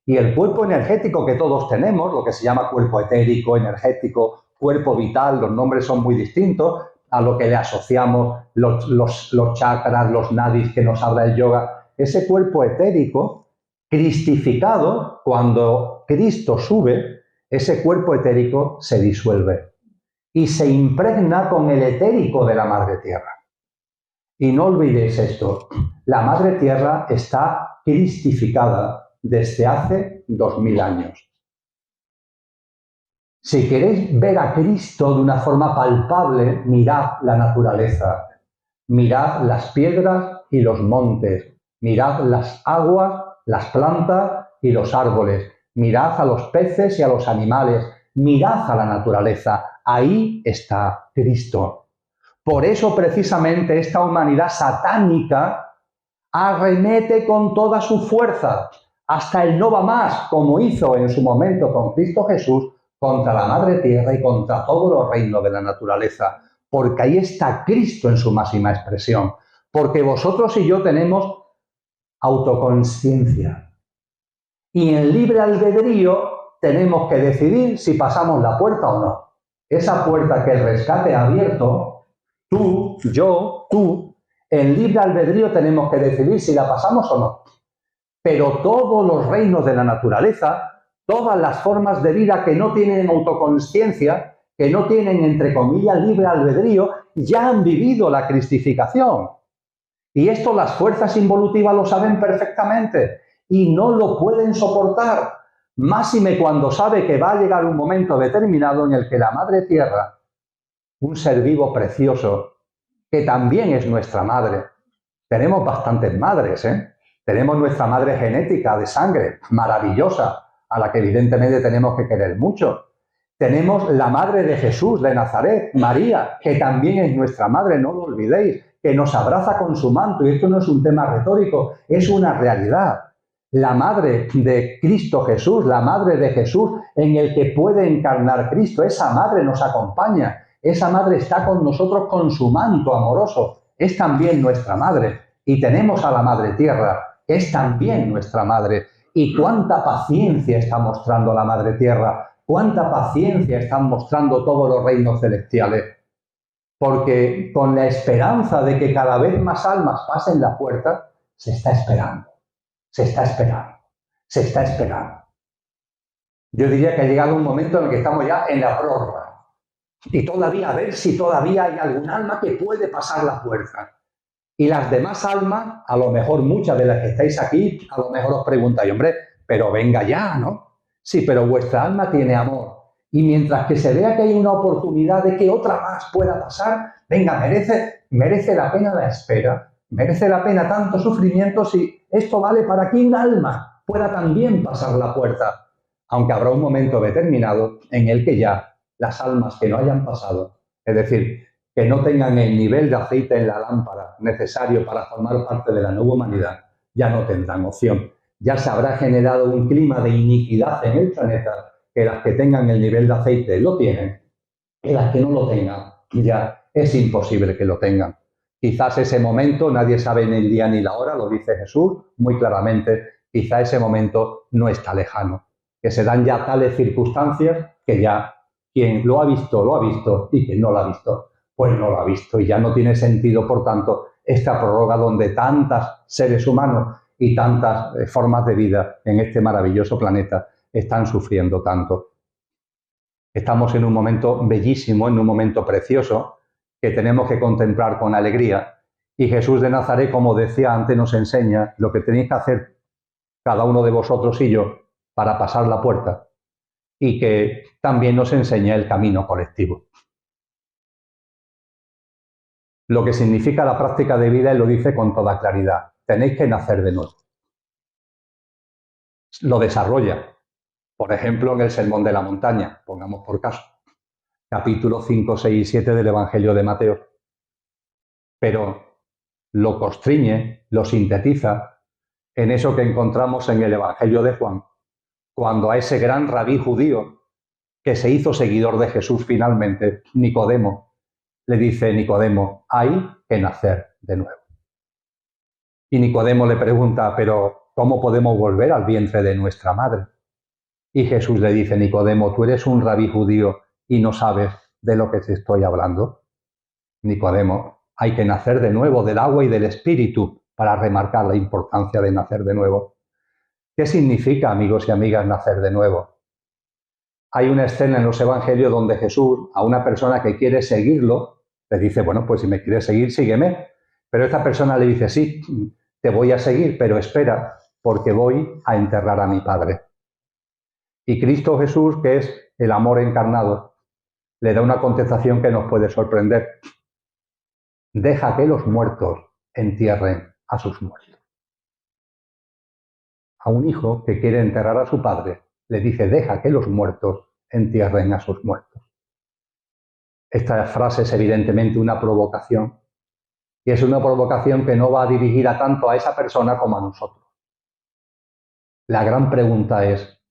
Y el cuerpo energético que todos tenemos, lo que se llama cuerpo etérico, energético, cuerpo vital, los nombres son muy distintos a lo que le asociamos los chakras, los nadis que nos habla el yoga. Ese cuerpo etérico, cristificado, cuando Cristo sube, ese cuerpo etérico se disuelve y se impregna con el etérico de la Madre Tierra. Y no olvidéis esto, la Madre Tierra está cristificada desde hace 2000 años. Si queréis ver a Cristo de una forma palpable, mirad la naturaleza, mirad las piedras y los montes, mirad las aguas, las plantas y los árboles, mirad a los peces y a los animales, mirad a la naturaleza, ahí está Cristo. Por eso precisamente esta humanidad satánica arremete con toda su fuerza, hasta el no va más, como hizo en su momento con Cristo Jesús, contra la Madre Tierra y contra todos los reinos de la naturaleza, porque ahí está Cristo en su máxima expresión, porque vosotros y yo tenemos autoconsciencia. Y en libre albedrío tenemos que decidir si pasamos la puerta o no. Esa puerta que el rescate ha abierto, tú, yo, tú, en libre albedrío tenemos que decidir si la pasamos o no. Pero todos los reinos de la naturaleza, todas las formas de vida que no tienen autoconsciencia, que no tienen, entre comillas, libre albedrío, ya han vivido la cristificación. Y esto las fuerzas involutivas lo saben perfectamente y no lo pueden soportar. Máxime cuando sabe que va a llegar un momento determinado en el que la Madre Tierra, un ser vivo precioso, que también es nuestra madre. Tenemos bastantes madres, ¿eh? Tenemos nuestra madre genética de sangre, maravillosa, a la que evidentemente tenemos que querer mucho. Tenemos la madre de Jesús de Nazaret, María, que también es nuestra madre, no lo olvidéis, que nos abraza con su manto, y esto no es un tema retórico, es una realidad. La madre de Cristo Jesús, la madre de Jesús en el que puede encarnar Cristo, esa madre nos acompaña, esa madre está con nosotros con su manto amoroso, es también nuestra madre. Y tenemos a la Madre Tierra, que es también nuestra madre. Y cuánta paciencia está mostrando la Madre Tierra, cuánta paciencia están mostrando todos los reinos celestiales. Porque con la esperanza de que cada vez más almas pasen la puerta, se está esperando, se está esperando, se está esperando. Yo diría que ha llegado un momento en el que estamos ya en la prórroga. Y todavía a ver si todavía hay algún alma que puede pasar la puerta. Y las demás almas, a lo mejor muchas de las que estáis aquí, a lo mejor os preguntáis, hombre, pero venga ya, ¿no? Sí, pero vuestra alma tiene amor. Y mientras que se vea que hay una oportunidad de que otra más pueda pasar, venga, merece la pena la espera, merece la pena tanto sufrimiento si esto vale para que un alma pueda también pasar la puerta. Aunque habrá un momento determinado en el que ya las almas que no hayan pasado, es decir, que no tengan el nivel de aceite en la lámpara necesario para formar parte de la nueva humanidad, ya no tendrán opción. Ya se habrá generado un clima de iniquidad en el planeta, que las que tengan el nivel de aceite lo tienen, y las que no lo tengan, ya es imposible que lo tengan. Quizás ese momento, nadie sabe ni el día ni la hora, lo dice Jesús muy claramente, quizá ese momento no está lejano, que se dan ya tales circunstancias que ya quien lo ha visto, y quien no lo ha visto, pues no lo ha visto, y ya no tiene sentido, por tanto, esta prórroga donde tantos seres humanos y tantas formas de vida en este maravilloso planeta están sufriendo tanto. Estamos en un momento bellísimo, en un momento precioso, que tenemos que contemplar con alegría. Y Jesús de Nazaret, como decía antes, nos enseña lo que tenéis que hacer cada uno de vosotros y yo para pasar la puerta, y que también nos enseña el camino colectivo. Lo que significa la práctica de vida, él lo dice con toda claridad. Tenéis que nacer de nuevo. Lo desarrolla, por ejemplo, en el Sermón de la Montaña, pongamos por caso, capítulos 5, 6 y 7 del Evangelio de Mateo. Pero lo constriñe, lo sintetiza en eso que encontramos en el Evangelio de Juan, cuando a ese gran rabí judío que se hizo seguidor de Jesús finalmente, Nicodemo, le dice Nicodemo, hay que nacer de nuevo. Y Nicodemo le pregunta, pero ¿cómo podemos volver al vientre de nuestra madre? Y Jesús le dice, Nicodemo, tú eres un rabí judío y no sabes de lo que te estoy hablando. Nicodemo, hay que nacer de nuevo del agua y del espíritu para remarcar la importancia de nacer de nuevo. ¿Qué significa, amigos y amigas, nacer de nuevo? Hay una escena en los evangelios donde Jesús a una persona que quiere seguirlo le dice, bueno, pues si me quieres seguir, sígueme. Pero esta persona le dice, sí, te voy a seguir, pero espera, porque voy a enterrar a mi Padre. Y Cristo Jesús, que es el amor encarnado, le da una contestación que nos puede sorprender. Deja que los muertos entierren a sus muertos. A un hijo que quiere enterrar a su padre, le dice, deja que los muertos entierren a sus muertos. Esta frase es evidentemente una provocación, y es una provocación que no va dirigida tanto a esa persona como a nosotros. La gran pregunta es,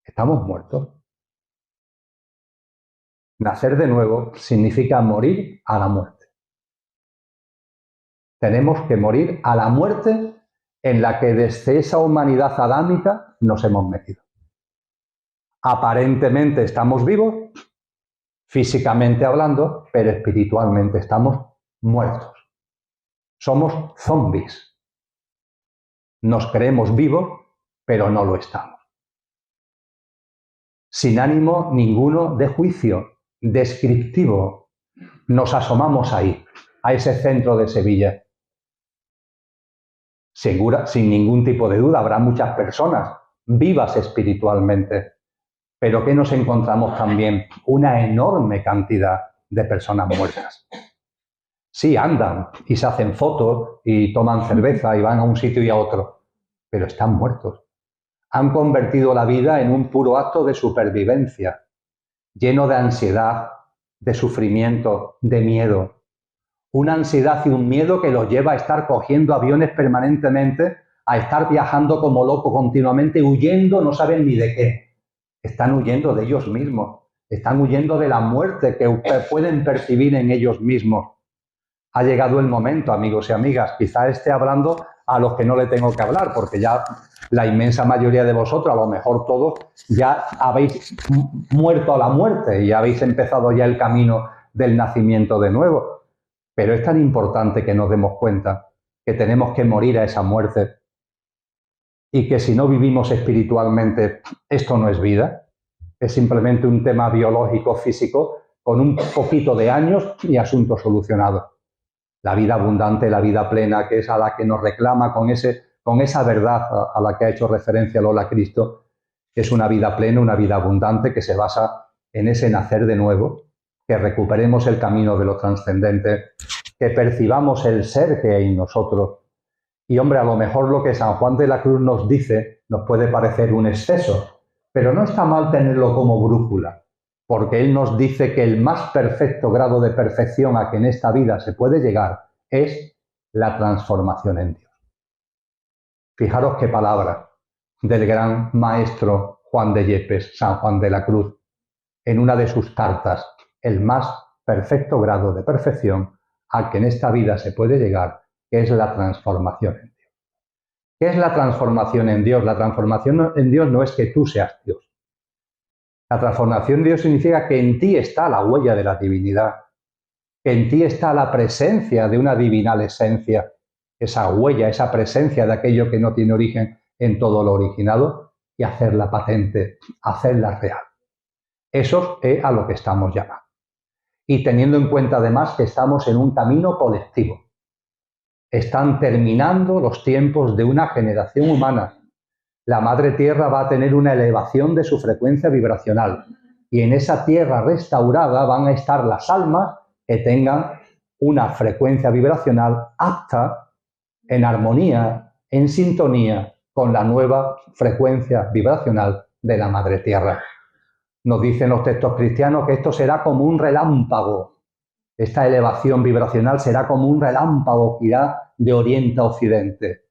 ¿estamos muertos? Nacer de nuevo significa morir a la muerte. Tenemos que morir a la muerte en la que desde esa humanidad adámica nos hemos metido. Aparentemente estamos vivos, físicamente hablando, pero espiritualmente estamos muertos. Somos zombies. Nos creemos vivos, pero no lo estamos. Sin ánimo ninguno de juicio, descriptivo, nos asomamos ahí, a ese centro de Sevilla. Sin ningún tipo de duda, habrá muchas personas vivas espiritualmente, pero que nos encontramos también una enorme cantidad de personas muertas. Sí, andan y se hacen fotos y toman cerveza y van a un sitio y a otro, pero están muertos. Han convertido la vida en un puro acto de supervivencia, lleno de ansiedad, de sufrimiento, de miedo. Una ansiedad y un miedo que los lleva a estar cogiendo aviones permanentemente, a estar viajando como locos continuamente, huyendo, no saben ni de qué. Están huyendo de ellos mismos, están huyendo de la muerte que pueden percibir en ellos mismos. Ha llegado el momento, amigos y amigas, quizá esté hablando a los que no le tengo que hablar, porque ya la inmensa mayoría de vosotros, a lo mejor todos, ya habéis muerto a la muerte y habéis empezado ya el camino del nacimiento de nuevo. Pero es tan importante que nos demos cuenta que tenemos que morir a esa muerte y que si no vivimos espiritualmente, esto no es vida, es simplemente un tema biológico, físico, con un poquito de años y asunto solucionado. La vida abundante, la vida plena, que es a la que nos reclama con esa verdad a la que ha hecho referencia Lola Cristo, es una vida plena, una vida abundante que se basa en ese nacer de nuevo, que recuperemos el camino de lo trascendente, que percibamos el ser que hay en nosotros. Y hombre, a lo mejor lo que San Juan de la Cruz nos dice nos puede parecer un exceso, pero no está mal tenerlo como brújula, porque él nos dice que el más perfecto grado de perfección a que en esta vida se puede llegar es la transformación en Dios. Fijaros qué palabra del gran maestro Juan de Yepes, San Juan de la Cruz, en una de sus cartas, el más perfecto grado de perfección a que en esta vida se puede llegar, que es la transformación en Dios. ¿Qué es la transformación en Dios? La transformación en Dios no es que tú seas Dios. La transformación en Dios significa que en ti está la huella de la divinidad, que en ti está la presencia de una divinal esencia, esa huella, esa presencia de aquello que no tiene origen en todo lo originado, y hacerla patente, hacerla real. Eso es a lo que estamos llamados. Y teniendo en cuenta además que estamos en un camino colectivo. Están terminando los tiempos de una generación humana. La Madre Tierra va a tener una elevación de su frecuencia vibracional. Y en esa tierra restaurada van a estar las almas que tengan una frecuencia vibracional apta, en armonía, en sintonía con la nueva frecuencia vibracional de la Madre Tierra. Nos dicen los textos cristianos que esto será como un relámpago. Esta elevación vibracional será como un relámpago que irá de oriente a occidente.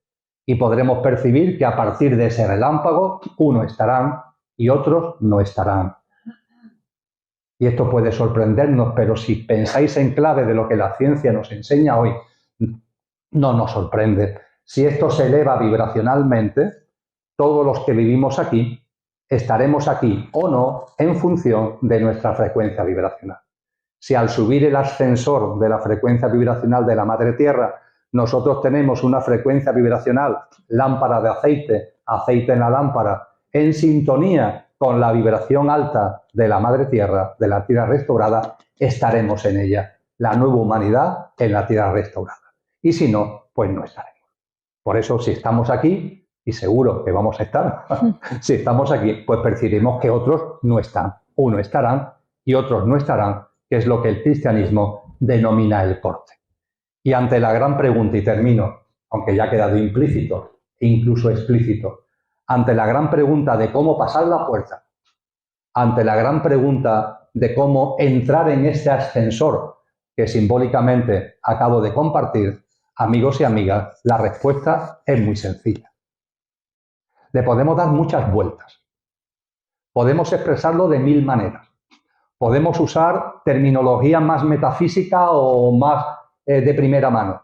Y podremos percibir que a partir de ese relámpago, unos estarán y otros no estarán. Y esto puede sorprendernos, pero si pensáis en clave de lo que la ciencia nos enseña hoy, no nos sorprende. Si esto se eleva vibracionalmente, todos los que vivimos aquí, estaremos aquí o no en función de nuestra frecuencia vibracional. Si al subir el ascensor de la frecuencia vibracional de la Madre Tierra, nosotros tenemos una frecuencia vibracional, lámpara de aceite, aceite en la lámpara, en sintonía con la vibración alta de la Madre Tierra, de la Tierra restaurada, estaremos en ella. La nueva humanidad en la Tierra restaurada. Y si no, pues no estaremos. Por eso, si estamos aquí, y seguro que vamos a estar, si estamos aquí, pues percibiremos que otros no están. Unos estarán y otros no estarán, que es lo que el cristianismo denomina el corte. Y ante la gran pregunta, y termino, aunque ya ha quedado implícito e incluso explícito, ante la gran pregunta de cómo pasar la puerta, ante la gran pregunta de cómo entrar en este ascensor que simbólicamente acabo de compartir, amigos y amigas, la respuesta es muy sencilla. Le podemos dar muchas vueltas. Podemos expresarlo de 1000 maneras. Podemos usar terminología más metafísica o más de primera mano.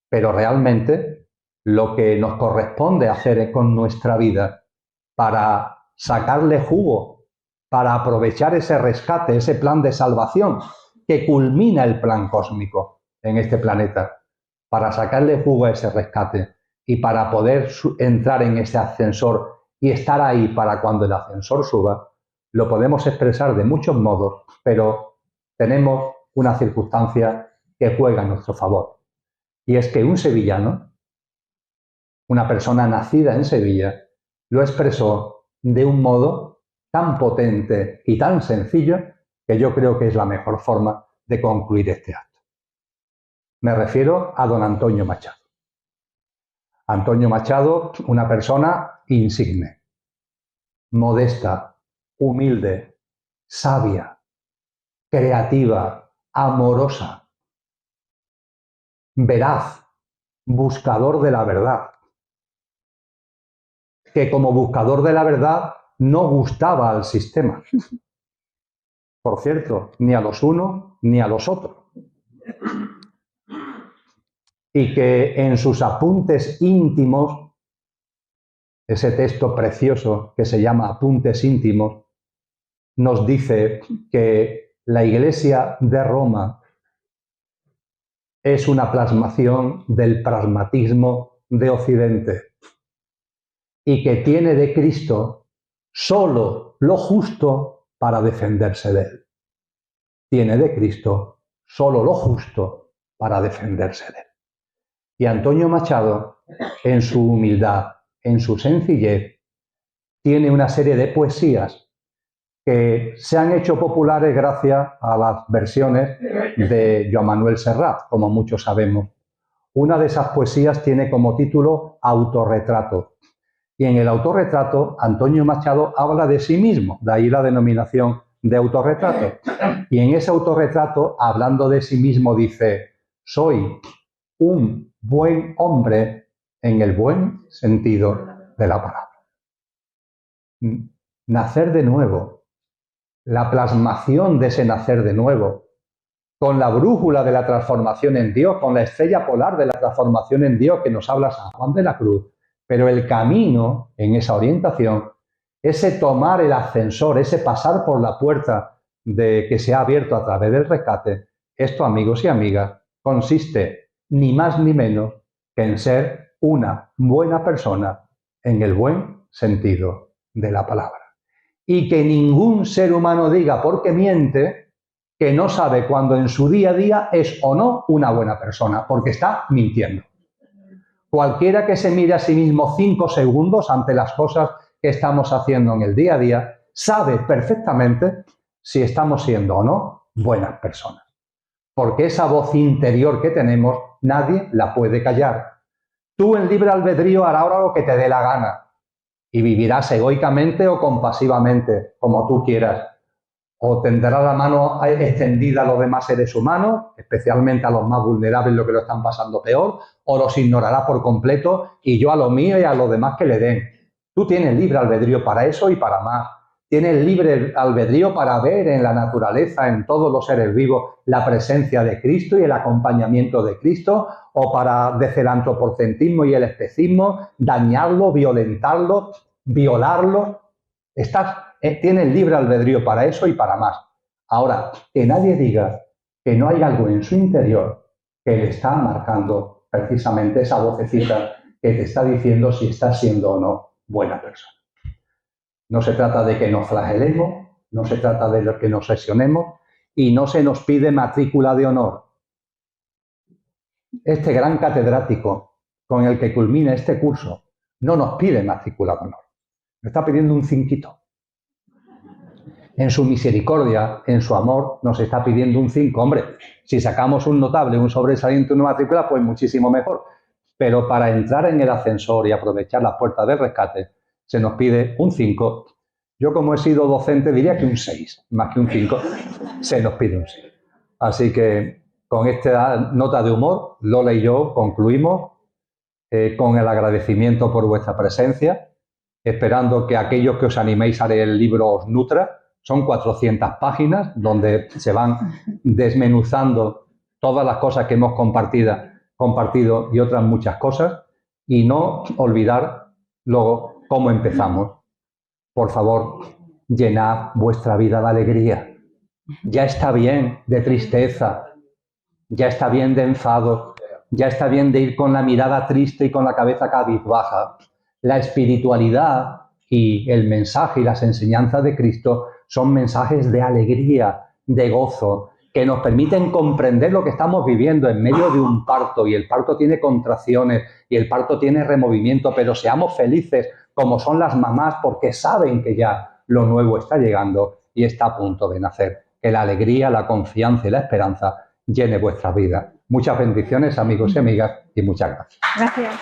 Pero realmente lo que nos corresponde hacer con nuestra vida para sacarle jugo, para aprovechar ese rescate, ese plan de salvación que culmina el plan cósmico en este planeta, para sacarle jugo a ese rescate y para poder entrar en ese ascensor y estar ahí para cuando el ascensor suba, lo podemos expresar de muchos modos, pero tenemos una circunstancia que juega en nuestro favor. Y es que un sevillano, una persona nacida en Sevilla, lo expresó de un modo tan potente y tan sencillo que yo creo que es la mejor forma de concluir este acto. Me refiero a don Antonio Machado. Antonio Machado, una persona insigne, modesta, humilde, sabia, creativa, amorosa, veraz, buscador de la verdad, que como buscador de la verdad no gustaba al sistema. Por cierto, ni a los unos ni a los otros. Y que en sus apuntes íntimos, ese texto precioso que se llama Apuntes íntimos, nos dice que la Iglesia de Roma es una plasmación del pragmatismo de Occidente y que tiene de Cristo solo lo justo para defenderse de él. Tiene de Cristo solo lo justo para defenderse de él. Y Antonio Machado, en su humildad, en su sencillez, tiene una serie de poesías que se han hecho populares gracias a las versiones de Joan Manuel Serrat, como muchos sabemos. Una de esas poesías tiene como título Autorretrato. Y en el autorretrato, Antonio Machado habla de sí mismo, de ahí la denominación de autorretrato. Y en ese autorretrato, hablando de sí mismo, dice: soy un buen hombre en el buen sentido de la palabra. Nacer de nuevo, la plasmación de ese nacer de nuevo, con la brújula de la transformación en Dios, con la estrella polar de la transformación en Dios que nos habla San Juan de la Cruz, pero el camino en esa orientación, ese tomar el ascensor, ese pasar por la puerta que se ha abierto a través del rescate, esto, amigos y amigas, consiste ni más ni menos que en ser una buena persona en el buen sentido de la palabra. Y que ningún ser humano diga, porque miente, que no sabe cuándo en su día a día es o no una buena persona, porque está mintiendo. Cualquiera que se mire a sí mismo 5 segundos ante las cosas que estamos haciendo en el día a día, sabe perfectamente si estamos siendo o no buenas personas. Porque esa voz interior que tenemos, nadie la puede callar. Tú en libre albedrío harás ahora lo que te dé la gana y vivirás egoicamente o compasivamente, como tú quieras. O tendrás la mano extendida a los demás seres humanos, especialmente a los más vulnerables, los que lo están pasando peor, o los ignorarás por completo y yo a lo mío y a los demás que le den. Tú tienes libre albedrío para eso y para más. Tienes libre albedrío para ver en la naturaleza, en todos los seres vivos, la presencia de Cristo y el acompañamiento de Cristo, o para, desde el antropocentrismo y el especismo, dañarlo, violentarlo, violarlo. Tienes libre albedrío para eso y para más. Ahora, que nadie diga que no hay algo en su interior que le está marcando precisamente esa vocecita que te está diciendo si estás siendo o no buena persona. No se trata de que nos flagelemos, no se trata de que nos lesionemos y no se nos pide matrícula de honor. Este gran catedrático con el que culmina este curso no nos pide matrícula de honor, nos está pidiendo un cinquito. En su misericordia, en su amor, nos está pidiendo un 5. Hombre, si sacamos un notable, un sobresaliente, una matrícula, pues muchísimo mejor. Pero para entrar en el ascensor y aprovechar las puertas del rescate, se nos pide un 5. Yo, como he sido docente, diría que un 6, más que un 5. Se nos pide un 6. Así que con esta nota de humor, Lola y yo concluimos con el agradecimiento por vuestra presencia, esperando que aquellos que os animéis a leer el libro os nutra. Son 400 páginas donde se van desmenuzando todas las cosas que hemos compartido y otras muchas cosas. Y no olvidar luego cómo empezamos. Por favor, llenad vuestra vida de alegría. Ya está bien de tristeza, ya está bien de enfado, ya está bien de ir con la mirada triste y con la cabeza cabizbaja. La espiritualidad y el mensaje y las enseñanzas de Cristo son mensajes de alegría, de gozo, que nos permiten comprender lo que estamos viviendo en medio de un parto, y el parto tiene contracciones y el parto tiene removimiento, pero seamos felices como son las mamás porque saben que ya lo nuevo está llegando y está a punto de nacer. Que la alegría, la confianza y la esperanza llene vuestras vidas. Muchas bendiciones, amigos y amigas, y muchas gracias. Gracias.